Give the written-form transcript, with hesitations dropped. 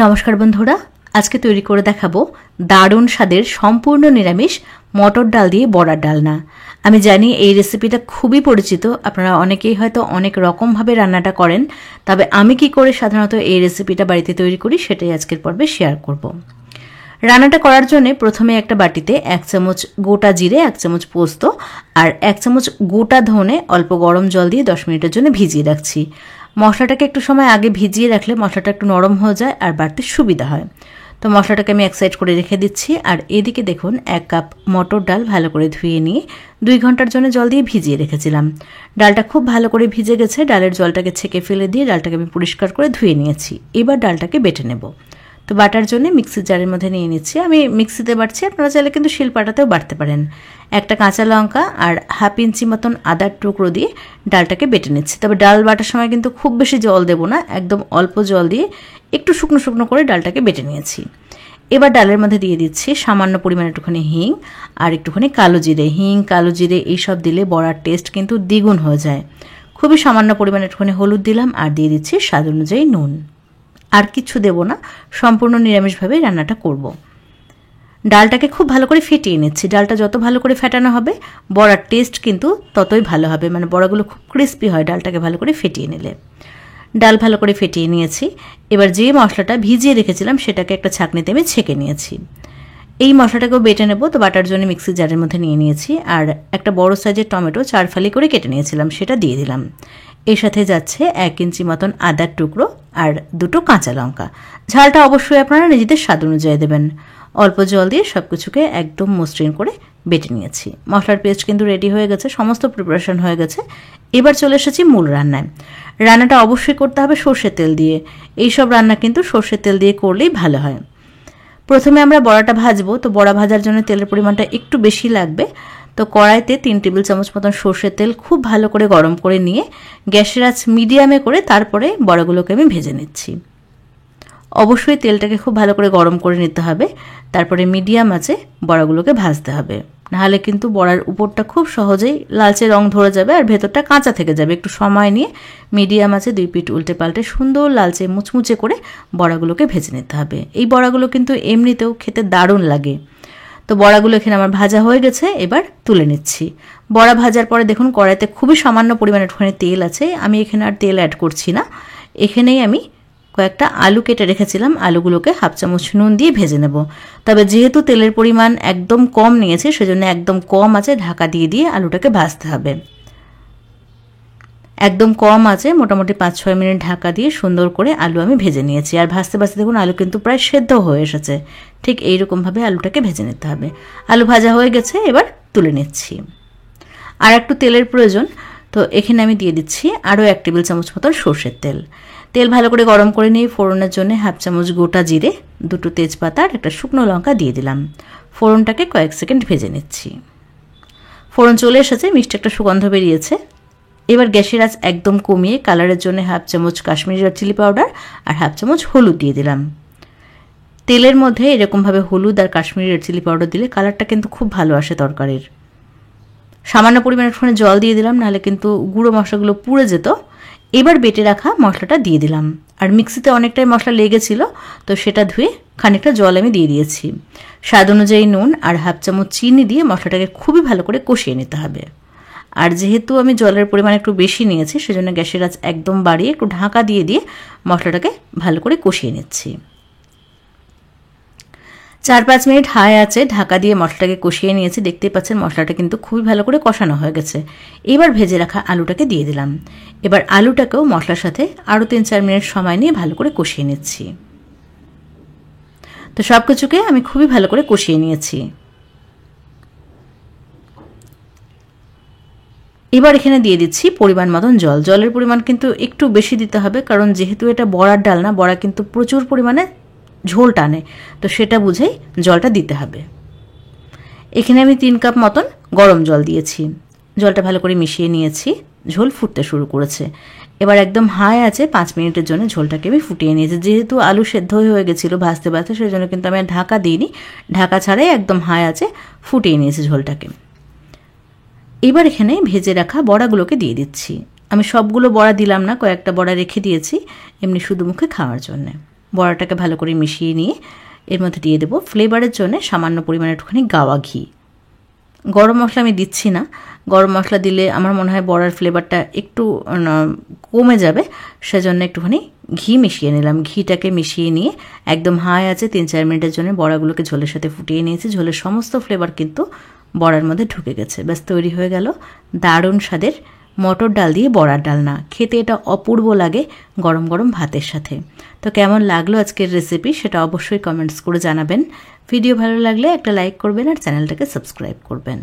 নমস্কার বন্ধুরা, আজকে তৈরি করে দেখাবো দারুণ স্বাদের সম্পূর্ণ নিরামিষ মটর ডাল দিয়ে বড়ার ডালনা। আমি জানি এই রেসিপিটা খুবই পরিচিত, আপনারা অনেকেই হয়তো অনেক রকমভাবে রান্নাটা করেন, তবে আমি কি করে সাধারণত এই রেসিপিটা বাড়িতে তৈরি করি সেটাই আজকের পর্বে শেয়ার করব। রান্নাটা করার জন্য প্রথমে একটা বাটিতে 1 চামচ গোটা জিরে, 1 চামচ পোস্ত আর 1 চামচ গোটা ধনে অল্প গরম জল দিয়ে 10 মিনিটের জন্য ভিজিয়ে রাখছি। মশলাটাকে একটু সময় আগে ভিজিয়ে রাখলে মশলাটা একটু নরম হয়ে যায় আর বাড়তে সুবিধা হয়। তো মশলাটাকে আমি এক সাইড করে রেখে দিচ্ছি। আর এদিকে দেখুন 1 কাপ মটর ডাল ভালো করে ধুয়ে নিয়ে 2 ঘন্টার জন্য জল দিয়ে ভিজিয়ে রেখেছিলাম। ডালটা খুব ভালো করে ভিজে গেছে, ডালের জলটাকে ছেঁকে ফেলে দিয়ে ডালটাকে আমি পরিষ্কার করে ধুয়ে নিয়েছি। এবার ডালটাকে বেটে নেব। তো বাটার জন্য মিক্সির জারের মধ্যে নিয়ে নিচ্ছি। আমি মিক্সিতে বাটছি, আপনারা চাইলে কিন্তু শিলপাটাতেও বাটতে পারেন। একটা কাঁচা লঙ্কা আর হাফ ইঞ্চি মতন আদার টুকরো দিয়ে ডালটাকে বেটে নিচ্ছি। তবে ডাল বাটার সময় কিন্তু খুব বেশি জল দেবো না, একদম অল্প জল দিয়ে একটু শুকনো শুকনো করে ডালটাকে বেটে নিয়েছি। এবার ডালের মধ্যে দিয়ে দিচ্ছি সামান্য পরিমাণে একটুখানি হিং আর একটুখানি কালো জিরে। হিং, কালো জিরে এইসব দিলে বড়ার টেস্ট কিন্তু দ্বিগুণ হয়ে যায়। খুবই সামান্য পরিমাণে একটুখানি হলুদ দিলাম আর দিয়ে দিচ্ছি স্বাদ অনুযায়ী নুন। আর কিছু দেব না, সম্পূর্ণ নিরামিষভাবে রান্নাটা করব। ডালটাকে খুব ভালো করে ফেটিয়ে নিচ্ছি। ডালটা যত ভালো করে ফেটানো হবে বড়ার টেস্ট কিন্তু ততই ভালো হবে, মানে বড়াগুলো খুব ক্রিস্পি হয় ডালটাকে ভালো করে ফেটিয়ে নিলে। ডাল ভালো করে ফেটিয়ে নিয়েছি। এবার যে মশলাটা ভিজিয়ে রেখেছিলাম সেটাকে একটা ছাঁকনিতে আমি ছেঁকে নিয়েছি। এই মশলাটাকেও বেটে নেব। তো বাটার জন্য মিক্সির জারের মধ্যে নিয়ে নিয়েছি আর একটা বড় সাইজের টমেটো 4 ফালি করে কেটে নিয়েছিলাম, সেটা দিয়ে দিলাম। এর সাথে যাচ্ছে 1 ইঞ্চি মতন আদার টুকরো আর 2টো কাঁচা লঙ্কা। ঝালটা অবশ্যই আপনারা নিজেদের স্বাদ অনুযায়ী দেবেন। অল্প জল দিয়ে সব কিছুকে একদম মসৃণ করে বেটে নিয়েছি। মশলার পেস্ট কিন্তু রেডি হয়ে গেছে, সমস্ত প্রিপারেশন হয়ে গেছে। এবার চলে এসেছি মূল রান্নায়। রান্নাটা অবশ্যই করতে হবে সর্ষের তেল দিয়ে। এইসব রান্না কিন্তু সর্ষের তেল দিয়ে করলেই ভালো হয়। প্রথমে আমরা বড়াটা ভাজবো, তো বড়া ভাজার জন্য তেলের পরিমাণটা একটু বেশি লাগবে। তো কড়াইতে 3 টেবিল চামচ মতন সর্ষের তেল খুব ভালো করে গরম করে নিয়ে গ্যাসের আঁচ মিডিয়ামে করে তারপরে বড়াগুলোকে আমি ভেজে নিচ্ছি। অবশ্যই তেলটাকে খুব ভালো করে গরম করে নিতে হবে, তারপরে মিডিয়াম আঁচে বড়াগুলোকে ভাজতে হবে। নাহলে কিন্তু বড়ার উপরটা খুব সহজেই লালচে রং ধরে যাবে আর ভেতরটা কাঁচা থেকে যাবে। একটু সময় নিয়ে মিডিয়াম আঁচে 2 পিঠ উল্টে পাল্টে সুন্দর লালচে মুচমুচে করে বড়াগুলোকে ভেজে নিতে হবে। এই বড়াগুলো কিন্তু এমনিতেও খেতে দারুণ লাগে। তো বড়াগুলো এখানে আমার ভাজা হয়ে গেছে, এবার তুলে নিচ্ছি। বড়া ভাজার পরে দেখুন কড়াইতে খুবই সামান্য পরিমাণে একটুখানি তেল আছে। আমি এখানে আর তেল অ্যাড করছি না। এখানেই আমি কয়েকটা আলু কেটে রেখেছিলাম, আলুগুলোকে হাফ চামচ নুন দিয়ে ভেজে নেব। তবে যেহেতু তেলের পরিমাণ একদম কম নিয়েছে সেজন্য একদম কম আছে ঢাকা দিয়ে দিয়ে আলুটাকে ভাজতে হবে। একদম কম আছে মোটামুটি 5-6 মিনিট ঢাকা দিয়ে সুন্দর করে আলু আমি ভেজে নিয়েছি। আর ভাজতে ভাজতে দেখুন আলু কিন্তু প্রায় সেদ্ধ হয়ে এসেছে। ঠিক এইরকমভাবে আলুটাকে ভেজে নিতে হবে। আলু ভাজা হয়ে গেছে, এবার তুলে নিচ্ছি। আর একটু তেলের প্রয়োজন, তো এখানে আমি দিয়ে দিচ্ছি আরও 1 টেবিল চামচ মতন সর্ষের তেল। তেল ভালো করে গরম করে নিয়ে ফোড়নের জন্য হাফ চামচ গোটা জিরে, 2টো তেজপাতা আর একটা শুকনো লঙ্কা দিয়ে দিলাম। ফোড়নটাকে কয়েক সেকেন্ড ভেজে নিচ্ছি। ফোড়ন চলে এসেছে, মিষ্টি একটা সুগন্ধ বেরিয়েছে। এবার গ্যাসের আঁচ একদম কমিয়ে কালারের জন্য হাফ চামচ কাশ্মীরি রেড চিলি পাউডার আর হাফ চামচ হলুদ দিয়ে দিলাম। তেলের মধ্যে এরকমভাবে হলুদ আর কাশ্মীরি রেড চিলি পাউডার দিলে কালারটা কিন্তু খুব ভালো আসে তরকারির। সামান্য পরিমাণে একটুখানি জল দিয়ে দিলাম, নাহলে কিন্তু গুঁড়ো মশলাগুলো পুড়ে যেত। এবার বেটে রাখা মশলাটা দিয়ে দিলাম। আর মিক্সিতে অনেকটাই মশলা লেগেছিল, তো সেটা ধুয়ে খানিকটা জল আমি দিয়ে দিয়েছি। স্বাদ অনুযায়ী নুন আর হাফ চামচ চিনি দিয়ে মশলাটাকে খুবই ভালো করে কষিয়ে নিতে হবে। আর যেহেতু আমি জলের পরিমাণ একটু বেশি নিয়েছি সেজন্য গ্যাসের আঁচ একদম বাড়িয়ে একটু ঢাকা দিয়ে দিয়ে মশলাটাকে ভালো করে কষিয়ে নিচ্ছি। 4-5 মিনিট হাই আছে ঢাকা দিয়ে মশলাটাকে কষিয়ে নিয়েছি। দেখতেই পাচ্ছেন মশলাটা কিন্তু খুবই ভালো করে কষানো হয়ে গেছে। এবার ভেজে রাখা আলুটাকে দিয়ে দিলাম। এবার আলুটাকেও মশলার সাথে আরও 3-4 মিনিট সময় নিয়ে ভালো করে কষিয়ে নিচ্ছি। তো সব কিছুকে আমি খুবই ভালো করে কষিয়ে নিয়েছি। এবার এখানে দিয়ে দিচ্ছি পরিমাণ মতন জল। জলের পরিমাণ কিন্তু একটু বেশি দিতে হবে, কারণ যেহেতু এটা বড়ার ডাল না, বড়া কিন্তু প্রচুর পরিমাণে ঝোল টানে, তো সেটা বুঝেই জলটা দিতে হবে। এখানে আমি 3 কাপ মতন গরম জল দিয়েছি। জলটা ভালো করে মিশিয়ে নিয়েছি। ঝোল ফুটতে শুরু করেছে। এবার একদম হাই আছে 5 মিনিটের জন্য ঝোলটাকে আমি ফুটিয়ে নিয়েছি। যেহেতু আলু সেদ্ধ হয়ে গেছিলো ভাজতে ভাজতে, সেই জন্য কিন্তু আমি আর ঢাকা দিইনি। ঢাকা ছাড়াই একদম হাই আছে ফুটিয়ে নিয়েছি ঝোলটাকে। এবার এখানে ভেজে রাখা বড়াগুলোকে দিয়ে দিচ্ছি। আমি সবগুলো বড়া দিলাম না, কয়েকটা বড়া রেখে দিয়েছি এমনি শুধু মুখে খাওয়ার জন্যে। বড়াটাকে ভালো করে মিশিয়ে নিয়ে এর মধ্যে দিয়ে দেবো ফ্লেভারের জন্য সামান্য পরিমাণে একটুখানি গাওয়া ঘি। গরম মশলা আমি দিচ্ছি না, গরম মশলা দিলে আমার মনে হয় বড়ার ফ্লেভারটা একটু কমে যাবে, সেজন্য একটুখানি ঘি মিশিয়ে নিলাম। ঘিটাকে মিশিয়ে নিয়ে একদম হাই আছে 3-4 মিনিটের জন্য বড়াগুলোকে ঝোলের সাথে ফুটিয়ে নিয়েছি। ঝোলের সমস্ত ফ্লেভার কিন্তু বড়ার মধ্যে ঢুকে গেছে। ব্যাস তৈরি হয়ে গেল দারুণ স্বাদের মটর ডাল দিয়ে বড়ার ডালনা। খেতে এটা অপূর্ব লাগে গরম গরম ভাতের সাথে। তো কেমন লাগলো আজকের রেসিপি সেটা অবশ্যই কমেন্টস করে জানাবেন। ভিডিও ভালো লাগলে একটা লাইক করবেন আর চ্যানেলটাকে সাবস্ক্রাইব করবেন।